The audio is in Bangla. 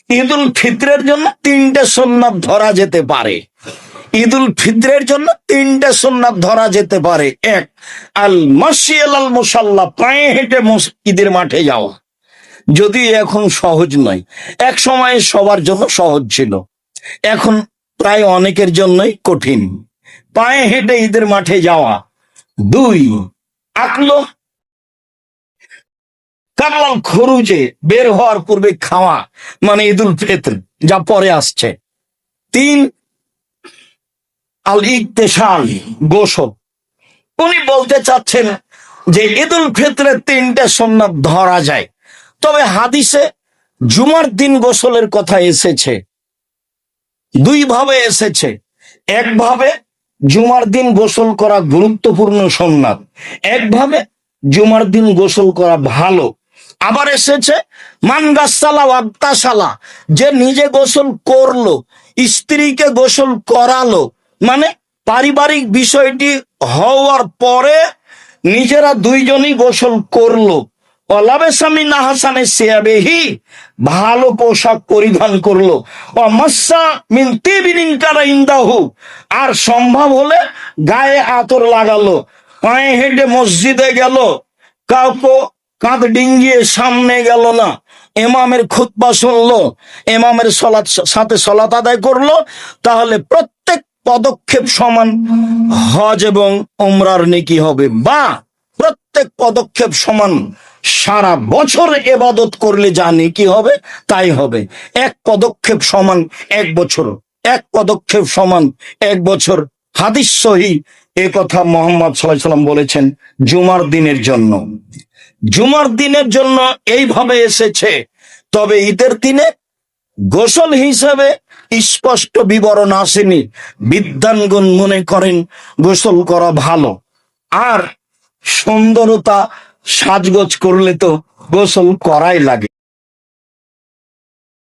ঈদুল ফিতরের জন্য 3টে সুন্নাত ধরা যেতে পারে। ঈদুল ফিতরের জন্য 3টে সুন্নাত ধরা যেতে পারে। এক, আল মাশি আলাল মুসাল্লা, পায়ে হেঁটে ঈদের মাঠে যাওয়া। যদি এখন সহজ নয়, এক সময় সবার জন্য সহজ ছিল, এখন প্রায় অনেকের জন্যই কঠিন পায়ে হেঁটে ঈদের মাঠে যাওয়া। 2, আকলো কাবলাল খরুজে, বের হওয়ার পূর্বে খাওয়া, মানে ঈদুল ফিতর যা পরে আসছে। 3, আল ইকতেসাল, গোসল। উনি বলতে চাচ্ছেন যে ঈদুল ফিতরে 3টে সুন্নাত ধরা যায়, তবে হাদিসে জুমার দিন গোসলের কথা এসেছে। 2 ভাবে এসেছে। একভাবে জুমার দিন গোসল করা গুরুত্বপূর্ণ সুন্নাত, একভাবে জুমার দিন গোসল করা ভালো। আবার এসেছে মান গাসসালা ওয়াগতাসালা, যে নিজে গোসল করলো, স্ত্রীকে গোসল করালো, মানে পারিবারিক বিষয়টি হওয়ার পরে নিজেরা 2জনই গোসল করলো। অলাবেসামি নাহাসানে সিয়াবেহি, ভালো পোশাক পরিধান করলো। অমাসা মিন তিবিনিন কারা ইনদাহু, আর সম্ভব হলে গায়ে আতর লাগালো। পায়ে হেঁটে মসজিদে গেল, কাউকে কাঁধ ডিঙ্গিয়ে সামনে গেল না, ইমামের খুতবা শুনলো, ইমামের সাথে সলাত আদায় করলো, তাহলে প্রত্যেক পদক্ষেপ সমান হজ এবং উমরার নেকি হবে। বা প্রত্যেক পদক্ষেপ সমান সারা বছর ইবাদত করলে যা নেকি হবে তাই হবে। এক পদক্ষেপ সমান 1 বছর, এক পদক্ষেপ সমান 1 বছর। হাদিস সহিহ, এ কথা মুহাম্মদ সাল্লাল্লাহু আলাইহি ওয়াসাল্লাম বলেছেন জুমার দিনের জন্য। জুমার দিনের জন্য এইভাবে এসেছে। তবে ঈদের দিনে গোসল হিসাবে স্পষ্ট বিবরণ আসেনি। বিদ্বানগণ মনে করেন গোসল করা ভালো। আর সুন্দরতা সাজগোজ করলে তো গোসল করাই লাগে।